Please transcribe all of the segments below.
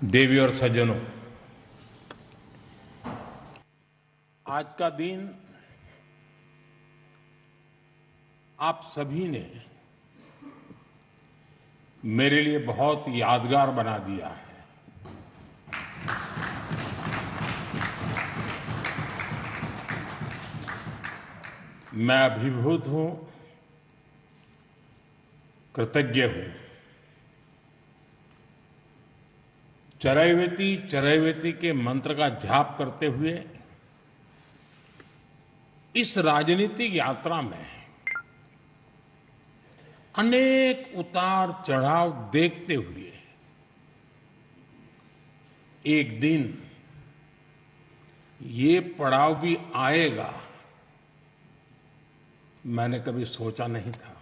देवी और सज्जनों, आज का दिन आप सभी ने मेरे लिए बहुत यादगार बना दिया है। मैं अभिभूत हूं, कृतज्ञ हूं। चरैवेति चरैवेति के मंत्र का जाप करते हुए इस राजनीतिक यात्रा में अनेक उतार चढ़ाव देखते हुए एक दिन ये पड़ाव भी आएगा, मैंने कभी सोचा नहीं था।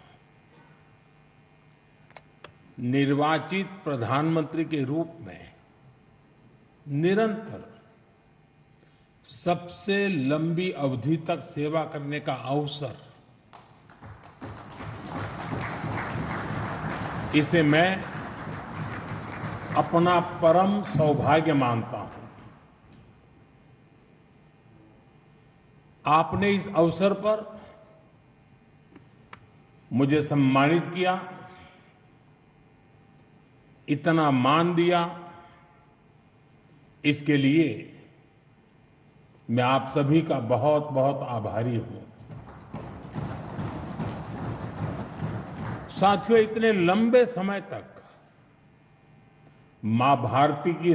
निर्वाचित प्रधानमंत्री के रूप में निरंतर सबसे लंबी अवधि तक सेवा करने का अवसर, इसे मैं अपना परम सौभाग्य मानता हूं। आपने इस अवसर पर मुझे सम्मानित किया, इतना मान दिया, इसके लिए मैं आप सभी का बहुत बहुत आभारी हूं। साथियों, इतने लंबे समय तक मां भारती की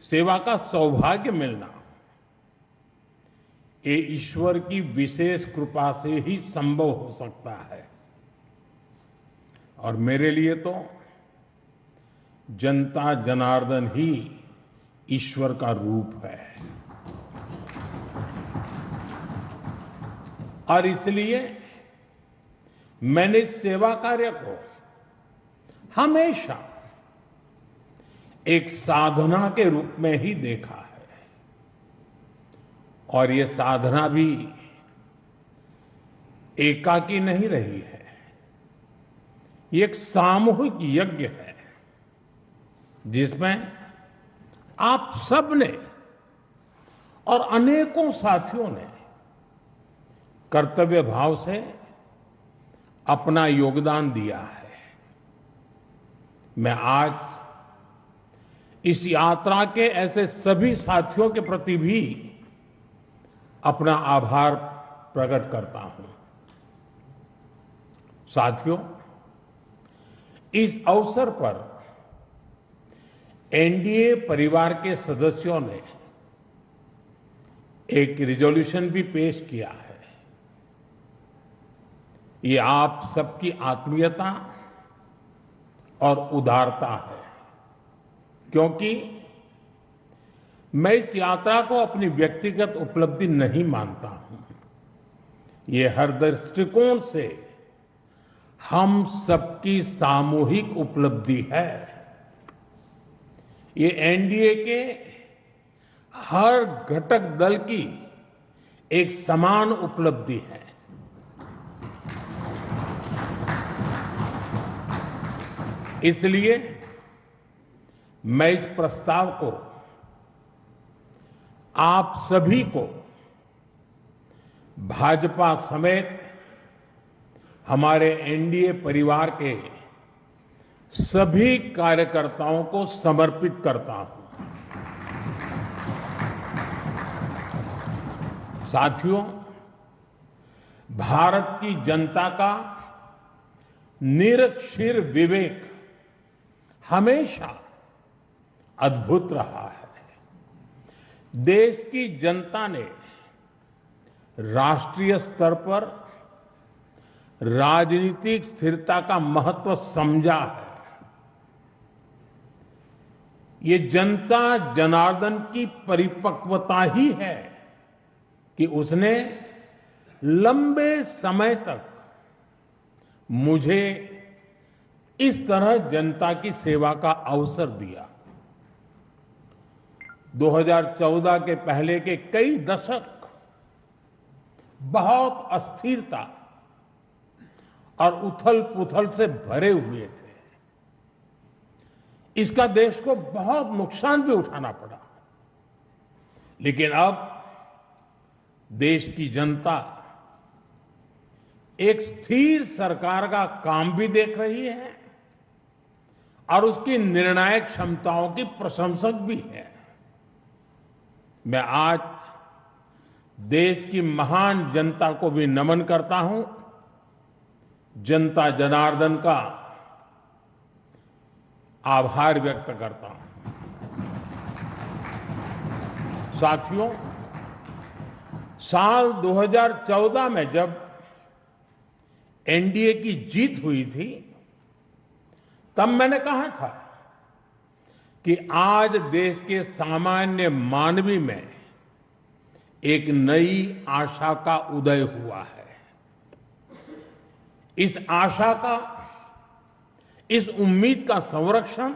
सेवा का सौभाग्य मिलना, ये ईश्वर की विशेष कृपा से ही संभव हो सकता है। और मेरे लिए तो जनता जनार्दन ही ईश्वर का रूप है। और इसलिए मैंने इस सेवा कार्य को हमेशा एक साधना के रूप में ही देखा है। और ये साधना भी एकाकी नहीं रही है, ये एक सामूहिक यज्ञ है जिसमें आप सब ने और अनेकों साथियों ने कर्तव्य भाव से अपना योगदान दिया है। मैं आज इस यात्रा के ऐसे सभी साथियों के प्रति भी अपना आभार प्रकट करता हूं। साथियों, इस अवसर पर एनडीए परिवार के सदस्यों ने एक रिजोल्यूशन भी पेश किया है। ये आप सबकी आत्मीयता और उदारता है, क्योंकि मैं इस यात्रा को अपनी व्यक्तिगत उपलब्धि नहीं मानता हूं। ये हर दृष्टिकोण से हम सबकी सामूहिक उपलब्धि है। ये एनडीए के हर घटक दल की एक समान उपलब्धि है। इसलिए मैं इस प्रस्ताव को आप सभी को, भाजपा समेत हमारे एनडीए परिवार के सभी कार्यकर्ताओं को समर्पित करता हूं। साथियों, भारत की जनता का निरक्षीर विवेक हमेशा अद्भुत रहा है। देश की जनता ने राष्ट्रीय स्तर पर राजनीतिक स्थिरता का महत्व समझा है। ये जनता जनार्दन की परिपक्वता ही है कि उसने लंबे समय तक मुझे इस तरह जनता की सेवा का अवसर दिया। 2014 के पहले के कई दशक बहुत अस्थिरता और उथल-पुथल से भरे हुए थे। इसका देश को बहुत नुकसान भी उठाना पड़ा। लेकिन अब देश की जनता एक स्थिर सरकार का काम भी देख रही है और उसकी निर्णायक क्षमताओं की प्रशंसक भी है। मैं आज देश की महान जनता को भी नमन करता हूं, जनता जनार्दन का आभार व्यक्त करता हूं। साथियों, साल 2014 में जब एनडीए की जीत हुई थी, तब मैंने कहा था कि आज देश के सामान्य मानवी में एक नई आशा का उदय हुआ है। इस आशा का, इस उम्मीद का संरक्षण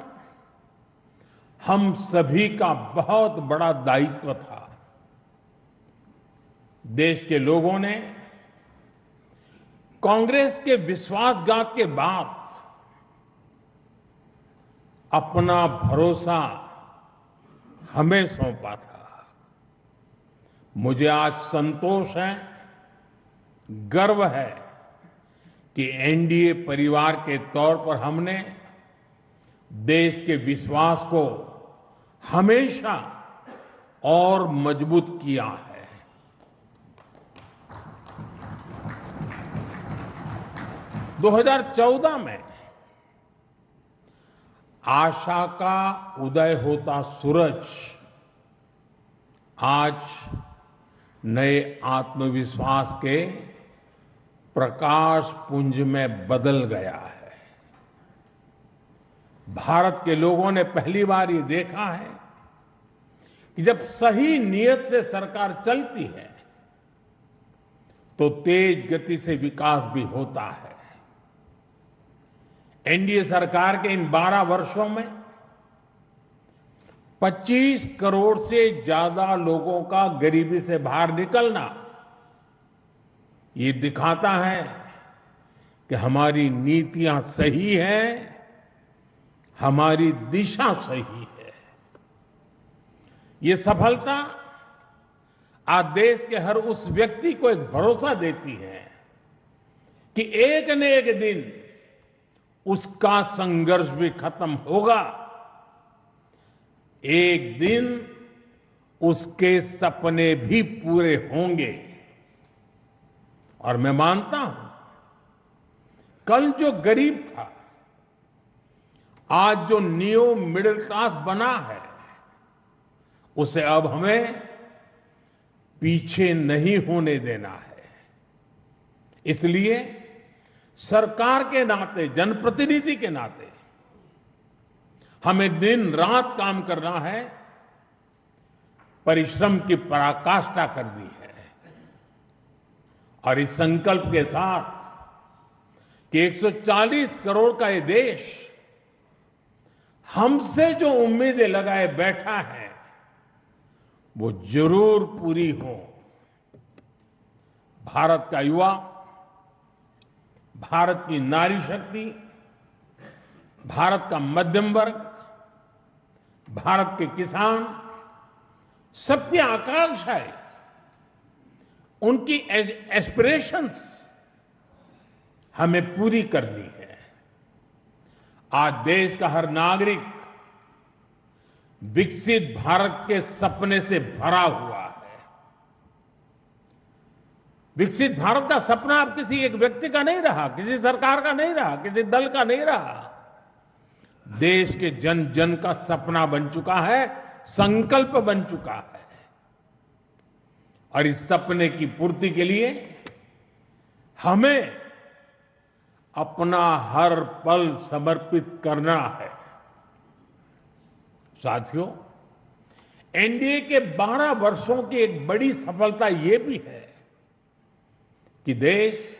हम सभी का बहुत बड़ा दायित्व था। देश के लोगों ने कांग्रेस के विश्वासघात के बाद अपना भरोसा हमें सौंपा था। मुझे आज संतोष है, गर्व है कि एनडीए परिवार के तौर पर हमने देश के विश्वास को हमेशा और मजबूत किया है। 2014 में आशा का उदय होता सूरज आज नए आत्मविश्वास के प्रकाश पुंज में बदल गया है। भारत के लोगों ने पहली बार ये देखा है कि जब सही नीयत से सरकार चलती है तो तेज गति से विकास भी होता है। एनडीए सरकार के इन 12 वर्षों में 25 करोड़ से ज्यादा लोगों का गरीबी से बाहर निकलना ये दिखाता है कि हमारी नीतियां सही हैं, हमारी दिशा सही है। ये सफलता आज देश के हर उस व्यक्ति को एक भरोसा देती है कि एक न एक दिन उसका संघर्ष भी खत्म होगा, एक दिन उसके सपने भी पूरे होंगे। और मैं मानता हूं, कल जो गरीब था, आज जो न्यू मिडिल क्लास बना है, उसे अब हमें पीछे नहीं होने देना है। इसलिए सरकार के नाते, जनप्रतिनिधि के नाते हमें दिन रात काम करना है, परिश्रम की पराकाष्ठा करनी है। और इस संकल्प के साथ कि 140 करोड़ का ये देश हमसे जो उम्मीदें लगाए बैठा है वो जरूर पूरी हो। भारत का युवा, भारत की नारी शक्ति, भारत का मध्यम वर्ग, भारत के किसान, सबकी आकांक्षाएं, उनकी एस्पिरेशंस हमें पूरी करनी है। आज देश का हर नागरिक विकसित भारत के सपने से भरा हुआ है। विकसित भारत का सपना अब किसी एक व्यक्ति का नहीं रहा, किसी सरकार का नहीं रहा, किसी दल का नहीं रहा। देश के जन जन का सपना बन चुका है, संकल्प बन चुका है। और इस सपने की पूर्ति के लिए हमें अपना हर पल समर्पित करना है। साथियों, एनडीए के 12 वर्षों की एक बड़ी सफलता यह भी है कि देश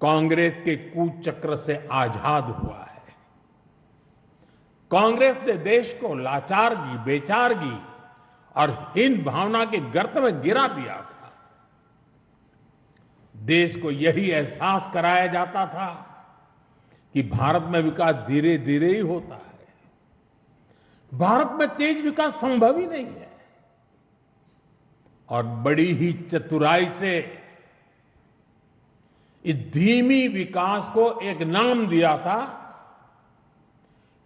कांग्रेस के कुचक्र से आजाद हुआ है। कांग्रेस ने देश को लाचारगी, बेचारगी और हीन भावना के गर्त में गिरा दिया था। देश को यही एहसास कराया जाता था कि भारत में विकास धीरे धीरे ही होता है, भारत में तेज विकास संभव ही नहीं है। और बड़ी ही चतुराई से इस धीमी विकास को एक नाम दिया था,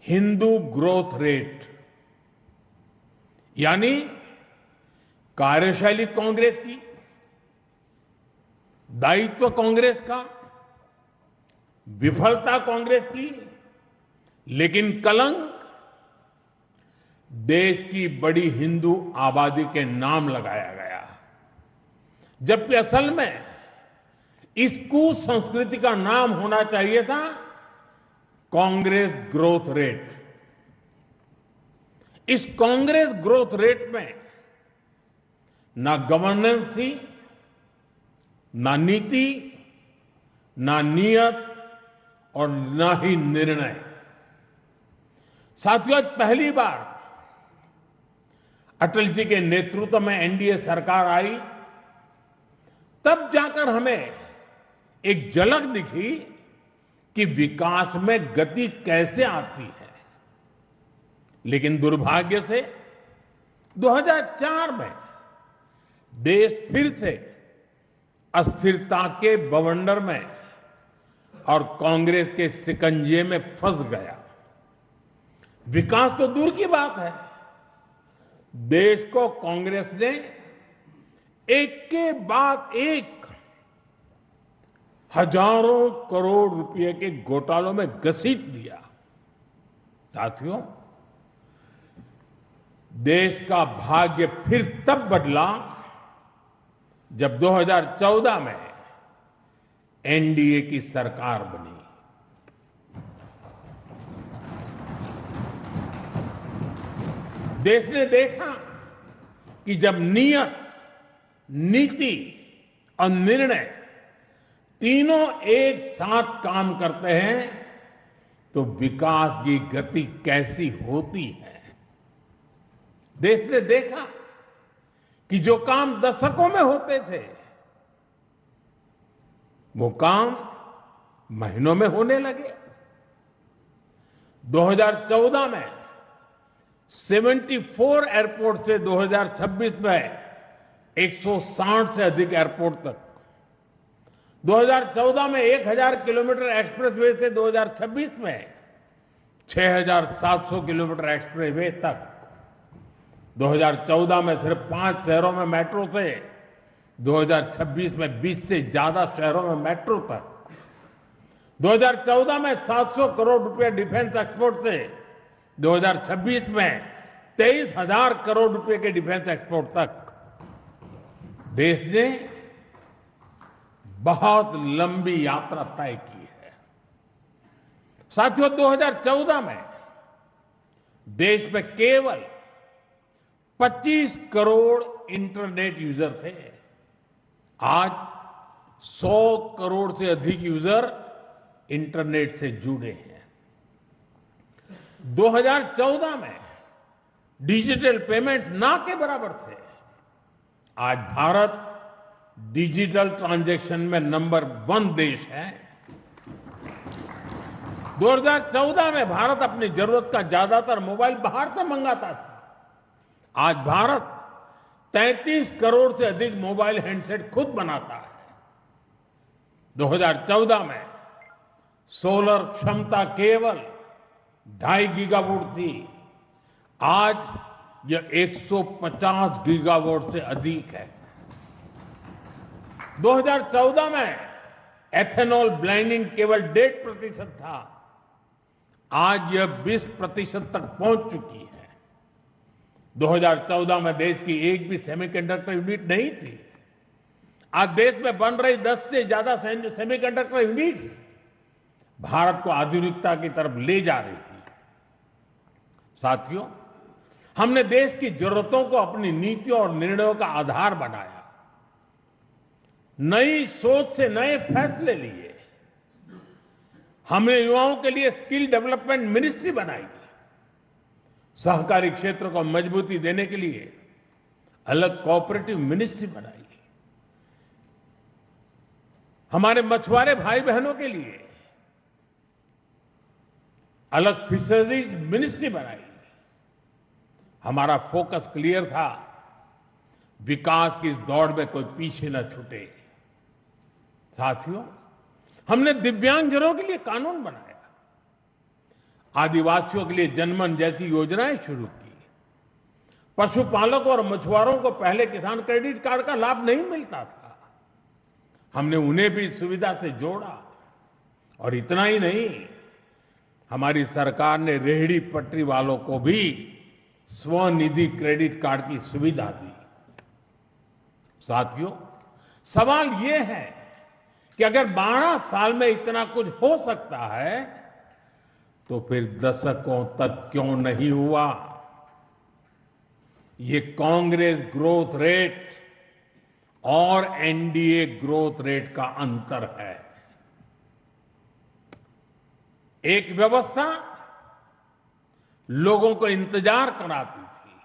हिंदू ग्रोथ रेट। यानी कार्यशैली कांग्रेस की, दायित्व कांग्रेस का, विफलता कांग्रेस की, लेकिन कलंक देश की बड़ी हिंदू आबादी के नाम लगाया गया। जबकि असल में इस कुसंस्कृति का नाम होना चाहिए था कांग्रेस ग्रोथ रेट। इस कांग्रेस ग्रोथ रेट में ना गवर्नेंस थी, ना नीति, ना नियत और ना ही निर्णय। साथियों, आज पहली बार अटल जी के नेतृत्व में एनडीए सरकार आई, तब जाकर हमें एक झलक दिखी कि विकास में गति कैसे आती है। लेकिन दुर्भाग्य से 2004 में देश फिर से अस्थिरता के बवंडर में और कांग्रेस के शिकंजे में फंस गया। विकास तो दूर की बात है, देश को कांग्रेस ने एक के बाद एक हजारों करोड़ रुपए के घोटालों में घसीट दिया। साथियों, देश का भाग्य फिर तब बदला जब 2014 में एनडीए की सरकार बनी। देश ने देखा कि जब नियत, नीति और निर्णय तीनों एक साथ काम करते हैं तो विकास की गति कैसी होती है। देश ने देखा कि जो काम दशकों में होते थे वो काम महीनों में होने लगे। 2014 में 74 एयरपोर्ट से 2026 में 160 से अधिक एयरपोर्ट तक, 2014 में 1000 किलोमीटर एक्सप्रेसवे से 2026 में 6700 किलोमीटर एक्सप्रेसवे तक, 2014 में सिर्फ 5 शहरों में मेट्रो से 2026 में 20 से ज्यादा शहरों में मेट्रो तक, 2014 में 700 करोड़ रुपए डिफेंस एक्सपोर्ट से 2026 में 23,000 करोड़ रुपए के डिफेंस एक्सपोर्ट तक। देश ने बहुत लंबी यात्रा तय की है। साथियों, 2014 में देश में केवल 25 करोड़ इंटरनेट यूजर थे। आज 100 करोड़ से अधिक यूजर इंटरनेट से जुड़े हैं। 2014 में डिजिटल पेमेंट्स ना के बराबर थे। आज भारत डिजिटल ट्रांजैक्शन में नंबर 1 देश है। 2014 में भारत अपनी जरूरत का ज्यादातर मोबाइल बाहर से मंगाता था। आज भारत 33 करोड़ से अधिक मोबाइल हैंडसेट खुद बनाता है। 2014 में सोलर क्षमता केवल 2.5 गीगावाट थी। आज यह 150 गीगावाट से अधिक है। 2014 में एथेनॉल ब्लेंडिंग केवल 1.5% था। आज यह 20% तक पहुंच चुकी है। 2014 में देश की एक भी सेमीकंडक्टर यूनिट नहीं थी। आज देश में बन रही 10 से ज्यादा सेमीकंडक्टर यूनिट्स भारत को आधुनिकता की तरफ ले जा रही है। साथियों, हमने देश की जरूरतों को अपनी नीतियों और निर्णयों का आधार बनाया। नई सोच से नए फैसले लिए। हमने युवाओं के लिए स्किल डेवलपमेंट मिनिस्ट्री बनाई। सहकारी क्षेत्र को मजबूती देने के लिए अलग कोऑपरेटिव मिनिस्ट्री बनाई। हमारे मछुआरे भाई बहनों के लिए अलग फिशरीज मिनिस्ट्री बनाई। हमारा फोकस क्लियर था, विकास की इस दौड़ में कोई पीछे न छूटे। साथियों, हमने दिव्यांगजनों के लिए कानून बनाया, आदिवासियों के लिए जनमन जैसी योजनाएं शुरू की, पशुपालकों और मछुआरों को पहले किसान क्रेडिट कार्ड का लाभ नहीं मिलता था, हमने उन्हें भी इस सुविधा से जोड़ा। और इतना ही नहीं, हमारी सरकार ने रेहड़ी पटरी वालों को भी स्वनिधि क्रेडिट कार्ड की सुविधा दी। साथियों, सवाल यह है कि अगर 12 साल में इतना कुछ हो सकता है तो फिर दशकों तक क्यों नहीं हुआ? ये कांग्रेस ग्रोथ रेट और एनडीए ग्रोथ रेट का अंतर है। एक व्यवस्था लोगों को इंतजार कराती थी,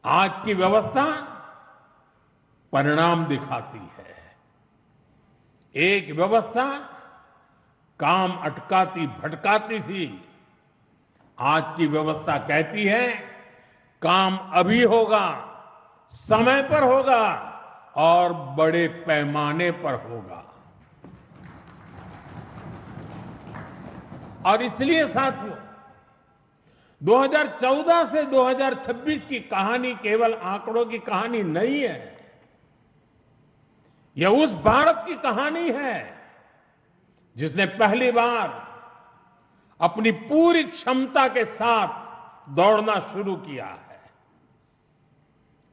आज की व्यवस्था परिणाम दिखाती है। एक व्यवस्था काम अटकाती भटकाती थी, आज की व्यवस्था कहती है काम अभी होगा, समय पर होगा और बड़े पैमाने पर होगा। और इसलिए साथियों, 2014 से 2026 की कहानी केवल आंकड़ों की कहानी नहीं है, यह उस भारत की कहानी है जिसने पहली बार अपनी पूरी क्षमता के साथ दौड़ना शुरू किया है।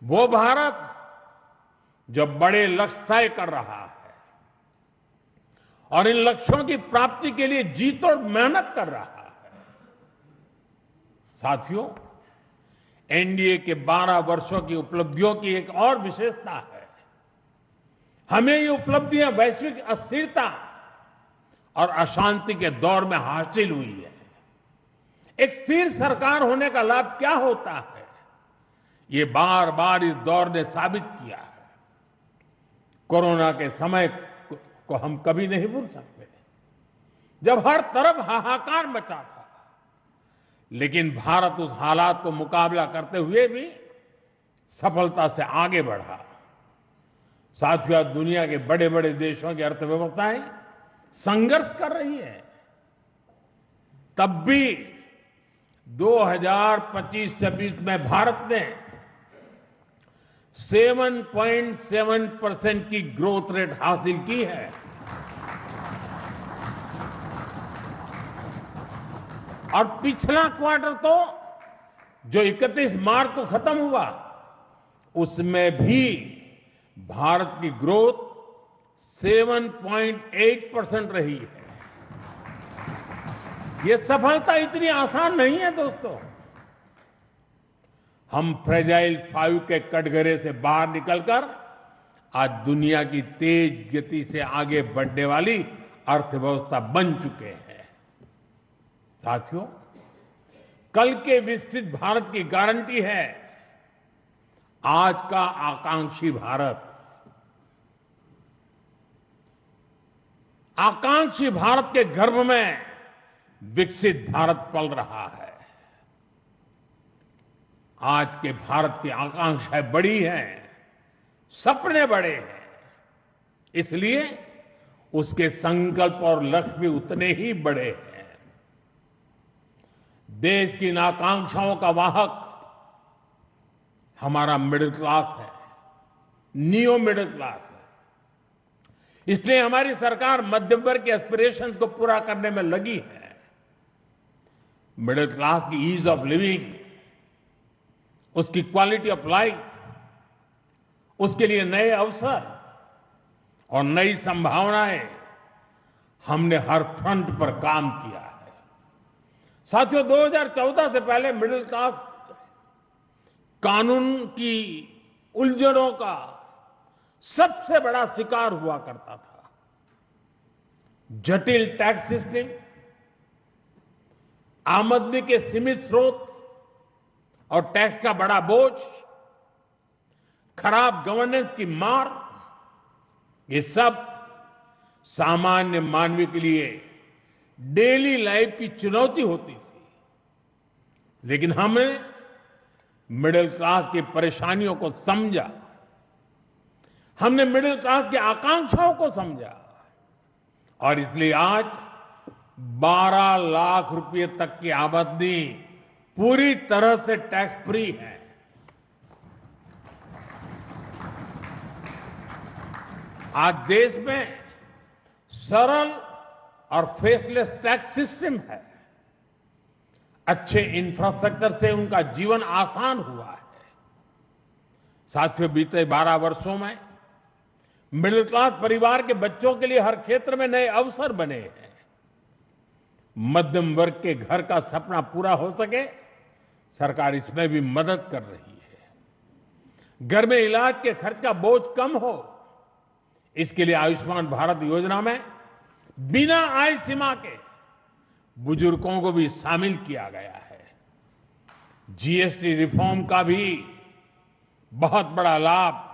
वो भारत जो बड़े लक्ष्य तय कर रहा है और इन लक्ष्यों की प्राप्ति के लिए जी तोड़ मेहनत कर रहा है। साथियों, एनडीए के 12 वर्षों की उपलब्धियों की एक और विशेषता है, हमें ये उपलब्धियां वैश्विक अस्थिरता और अशांति के दौर में हासिल हुई है। एक स्थिर सरकार होने का लाभ क्या होता है, ये बार बार इस दौर ने साबित किया है। कोरोना के समय को हम कभी नहीं भूल सकते, जब हर तरफ हाहाकार मचा था, लेकिन भारत उस हालात को मुकाबला करते हुए भी सफलता से आगे बढ़ा। साथियों, दुनिया के बड़े बड़े देशों की अर्थव्यवस्थाएं संघर्ष कर रही है, तब भी 2025-26 में भारत ने 7.7% की ग्रोथ रेट हासिल की है। और पिछला क्वार्टर तो जो 31 मार्च को खत्म हुआ, उसमें भी भारत की ग्रोथ 7.8% रही है। ये सफलता इतनी आसान नहीं है दोस्तों। हम फ्रेजाइल 5 के कटघरे से बाहर निकलकर आज दुनिया की तेज गति से आगे बढ़ने वाली अर्थव्यवस्था बन चुके हैं। साथियों, कल के विकसित भारत की गारंटी है आज का आकांक्षी भारत। आकांक्षी भारत के गर्भ में विकसित भारत पल रहा है। आज के भारत की आकांक्षाएं बड़ी हैं, सपने बड़े हैं, इसलिए उसके संकल्प और लक्ष्य भी उतने ही बड़े हैं। देश की इन आकांक्षाओं का वाहक हमारा मिडिल क्लास है, नियो मिडिल क्लास है। इसलिए हमारी सरकार मध्यम वर्ग के एस्पिरेशंस को पूरा करने में लगी है। मिडिल क्लास की ईज ऑफ लिविंग, उसकी क्वालिटी ऑफ लाइफ, उसके लिए नए अवसर और नई संभावनाएं, हमने हर फ्रंट पर काम किया है। साथियों, 2014 से पहले मिडिल क्लास कानून की उलझनों का सबसे बड़ा शिकार हुआ करता था। जटिल टैक्स सिस्टम, आमदनी के सीमित स्रोत और टैक्स का बड़ा बोझ, खराब गवर्नेंस की मार, ये सब सामान्य मानवीय के लिए डेली लाइफ की चुनौती होती थी। लेकिन हमने मिडिल क्लास की परेशानियों को समझा, हमने मिडिल क्लास की आकांक्षाओं को समझा और इसलिए आज 12 लाख रुपए तक की आमदनी पूरी तरह से टैक्स फ्री है। आज देश में सरल और फेसलेस टैक्स सिस्टम है। अच्छे इंफ्रास्ट्रक्चर से उनका जीवन आसान हुआ है। साथियों, बीते 12 वर्षों में मिडिल क्लास परिवार के बच्चों के लिए हर क्षेत्र में नए अवसर बने हैं। मध्यम वर्ग के घर का सपना पूरा हो सके, सरकार इसमें भी मदद कर रही है। घर में इलाज के खर्च का बोझ कम हो, इसके लिए आयुष्मान भारत योजना में बिना आय सीमा के बुजुर्गों को भी शामिल किया गया है। जीएसटी रिफॉर्म का भी बहुत बड़ा लाभ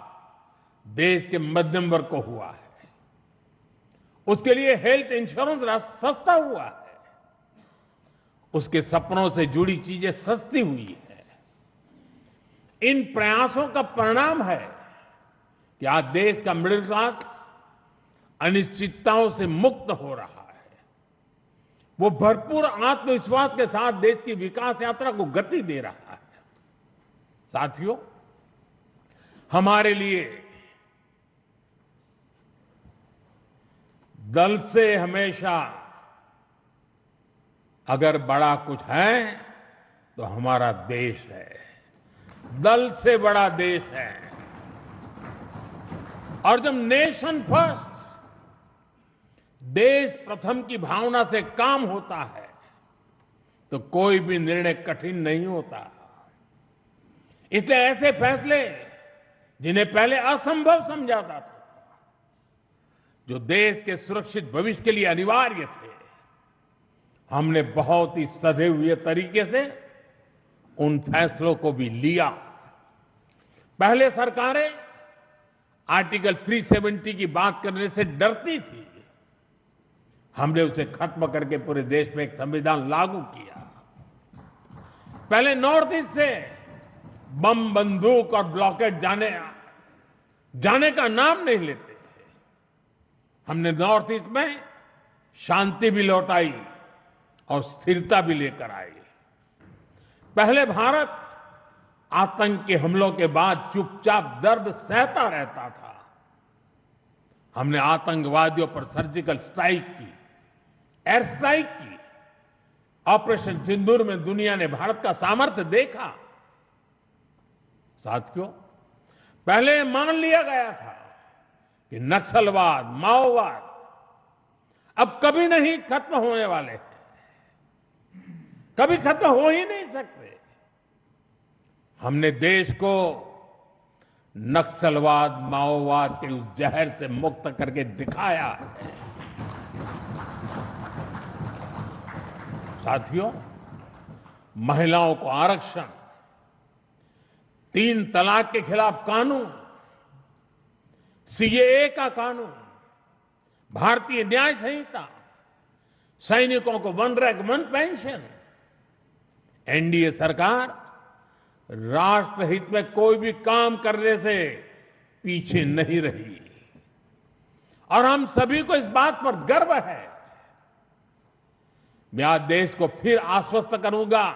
देश के मध्यम वर्ग को हुआ है। उसके लिए हेल्थ इंश्योरेंस सस्ता हुआ है। उसके सपनों से जुड़ी चीजें सस्ती हुई है। इन प्रयासों का परिणाम है कि आज देश का मिडिल क्लास अनिश्चितताओं से मुक्त हो रहा है। वो भरपूर आत्मविश्वास के साथ देश की विकास यात्रा को गति दे रहा है। साथियों, हमारे लिए दल से हमेशा अगर बड़ा कुछ है तो हमारा देश है। दल से बड़ा देश है। और जब नेशन फर्स्ट, देश प्रथम की भावना से काम होता है तो कोई भी निर्णय कठिन नहीं होता। इसलिए ऐसे फैसले जिन्हें पहले असंभव समझा जाता था, जो देश के सुरक्षित भविष्य के लिए अनिवार्य थे, हमने बहुत ही सधे हुए तरीके से उन फैसलों को भी लिया। पहले सरकारें आर्टिकल 370 की बात करने से डरती थी। हमने उसे खत्म करके पूरे देश में एक संविधान लागू किया। पहले नॉर्थ ईस्ट से बम, बंदूक और ब्लॉकेट जाने का नाम नहीं लेते थे। हमने नॉर्थ ईस्ट में शांति भी लौटाई और स्थिरता भी लेकर आई। पहले भारत आतंक के हमलों के बाद चुपचाप दर्द सहता रहता था। हमने आतंकवादियों पर सर्जिकल स्ट्राइक की, एयर स्ट्राइक की। ऑपरेशन सिंदूर में दुनिया ने भारत का सामर्थ्य देखा। साथियों, पहले मान लिया गया था कि नक्सलवाद, माओवाद अब कभी नहीं खत्म होने वाले हैं, कभी खत्म हो ही नहीं सकते। हमने देश को नक्सलवाद, माओवाद के उस जहर से मुक्त करके दिखाया है। साथियों, महिलाओं को आरक्षण, 3 तलाक के खिलाफ कानून, सीएए का कानून, भारतीय न्याय संहिता, सैनिकों को 1 रैंक 1 पेंशन। एनडीए सरकार राष्ट्रहित में कोई भी काम करने से पीछे नहीं रही और हम सभी को इस बात पर गर्व है। मैं आज देश को फिर आश्वस्त करूंगा,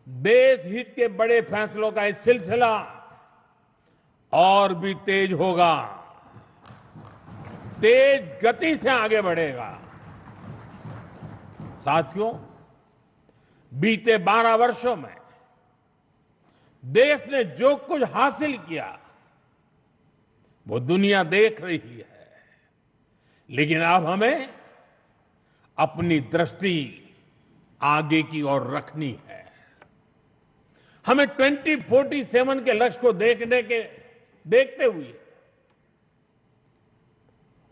देश हित के बड़े फैसलों का ये सिलसिला और भी तेज होगा, तेज गति से आगे बढ़ेगा। साथियों, बीते 12 वर्षों में देश ने जो कुछ हासिल किया वो दुनिया देख रही है, लेकिन अब हमें अपनी दृष्टि आगे की ओर रखनी है। हमें 2047 के लक्ष्य को देखते हुए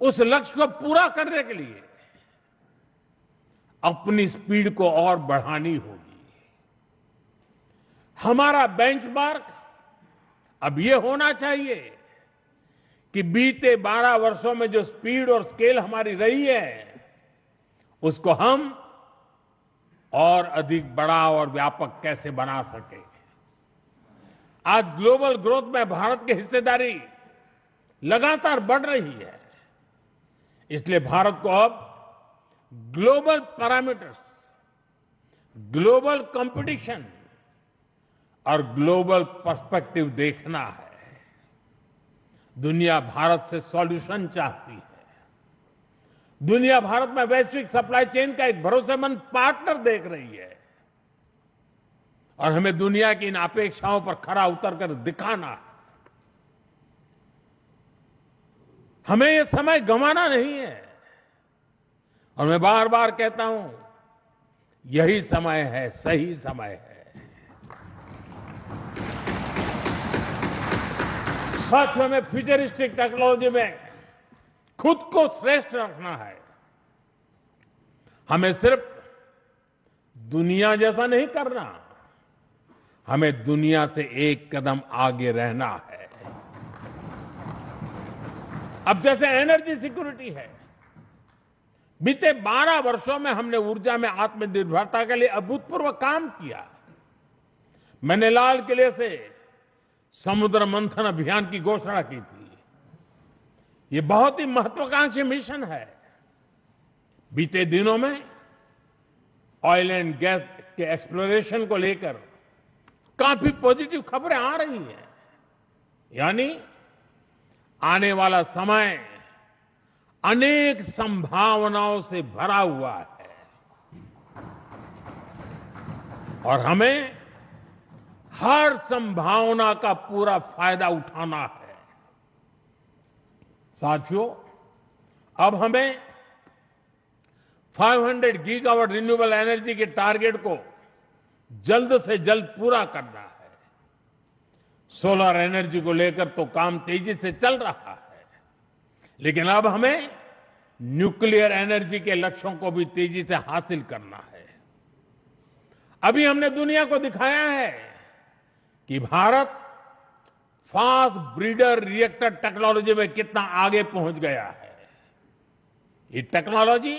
उस लक्ष्य को पूरा करने के लिए अपनी स्पीड को और बढ़ानी होगी। हमारा बेंचमार्क अब यह होना चाहिए कि बीते 12 वर्षों में जो स्पीड और स्केल हमारी रही है, उसको हम और अधिक बड़ा और व्यापक कैसे बना सके। आज ग्लोबल ग्रोथ में भारत की हिस्सेदारी लगातार बढ़ रही है। इसलिए भारत को अब ग्लोबल पैरामीटर्स, ग्लोबल कंपटीशन और ग्लोबल पर्सपेक्टिव देखना है। दुनिया भारत से सॉल्यूशन चाहती है। दुनिया भारत में वैश्विक सप्लाई चेन का एक भरोसेमंद पार्टनर देख रही है और हमें दुनिया की इन अपेक्षाओं पर खरा उतरकर दिखाना है। हमें यह समय गंवाना नहीं है और मैं बार बार कहता हूं, यही समय है, सही समय है। सच में फ्यूचरिस्टिक टेक्नोलॉजी में खुद को श्रेष्ठ रखना है। हमें सिर्फ दुनिया जैसा नहीं करना, हमें दुनिया से एक कदम आगे रहना है। अब जैसे एनर्जी सिक्योरिटी है, बीते 12 वर्षों में हमने ऊर्जा में आत्मनिर्भरता के लिए अभूतपूर्व काम किया। मैंने लाल किले से समुद्र मंथन अभियान की घोषणा की थी। ये बहुत ही महत्वाकांक्षी मिशन है। बीते दिनों में ऑयल एंड गैस के एक्सप्लोरेशन को लेकर काफी पॉजिटिव खबरें आ रही हैं। यानी आने वाला समय अनेक संभावनाओं से भरा हुआ है और हमें हर संभावना का पूरा फायदा उठाना है। साथियों, अब हमें 500 गीगावाट रिन्यूएबल एनर्जी के टारगेट को जल्द से जल्द पूरा करना है। सोलर एनर्जी को लेकर तो काम तेजी से चल रहा है, लेकिन अब हमें न्यूक्लियर एनर्जी के लक्ष्यों को भी तेजी से हासिल करना है। अभी हमने दुनिया को दिखाया है कि Bharat fast breeder reactor technology में कितना आगे पहुंच गया है। ये टेक्नोलॉजी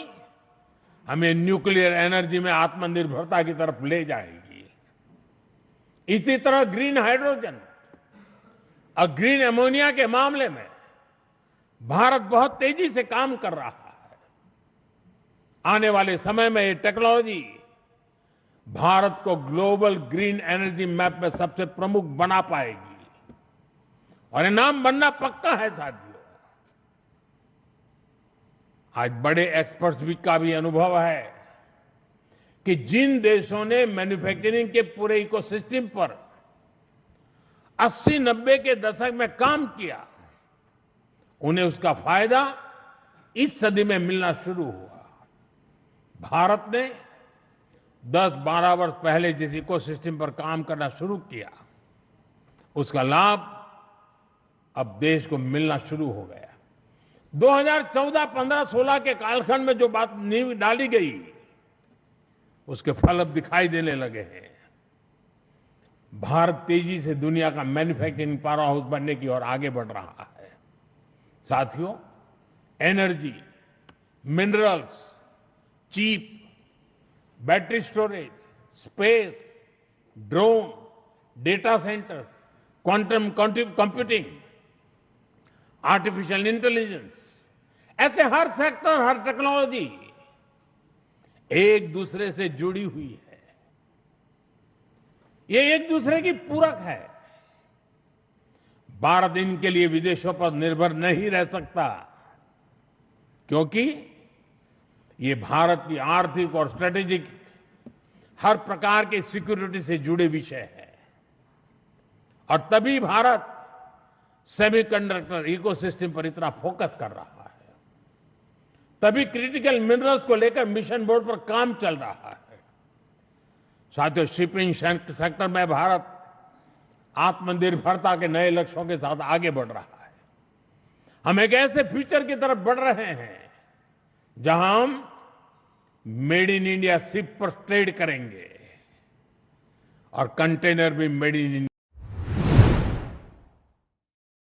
हमें न्यूक्लियर एनर्जी में आत्मनिर्भरता की तरफ ले जाएगी। इसी तरह ग्रीन हाइड्रोजन और ग्रीन अमोनिया के मामले में भारत बहुत तेजी से काम कर रहा है। आने वाले समय में ये टेक्नोलॉजी भारत को ग्लोबल ग्रीन एनर्जी मैप में सबसे प्रमुख बना पाएगी और ये नाम बनना पक्का है। साथियों, आज बड़े एक्सपर्ट्स भी का भी अनुभव है कि जिन देशों ने मैन्युफैक्चरिंग के पूरे इकोसिस्टम पर 80-90 के दशक में काम किया, उन्हें उसका फायदा इस सदी में मिलना शुरू हुआ। भारत ने 10-12 वर्ष पहले जिस इकोसिस्टम पर काम करना शुरू किया, उसका लाभ अब देश को मिलना शुरू हो गया। 2014, 15, 16 के कालखंड में जो बात नींव डाली गई, उसके फल अब दिखाई देने लगे हैं। भारत तेजी से दुनिया का मैन्युफैक्चरिंग पावर हाउस बनने की ओर आगे बढ़ रहा है। साथियों, energy, minerals, chip, battery storage, space, drone, data centres, quantum computing, artificial intelligence, ऐसे हर सेक्टर, हर टेक्नोलॉजी एक दूसरे से जुड़ी हुई है। ये एक दूसरे की पूरक है। भारत इनके लिए विदेशों पर निर्भर नहीं रह सकता, क्योंकि ये भारत की आर्थिक और स्ट्रेटेजिक हर प्रकार की सिक्योरिटी से जुड़े विषय है। और तभी भारत सेमीकंडक्टर इकोसिस्टम पर इतना फोकस कर रहा है, तभी क्रिटिकल मिनरल्स को लेकर मिशन बोर्ड पर काम चल रहा है। साथियों, शिपिंग सेक्टर में भारत आत्मनिर्भरता के नए लक्ष्यों के साथ आगे बढ़ रहा है। हम एक ऐसे फ्यूचर की तरफ बढ़ रहे हैं जहां हम मेड इन इंडिया शिप पर ट्रेड करेंगे और कंटेनर भी मेड इन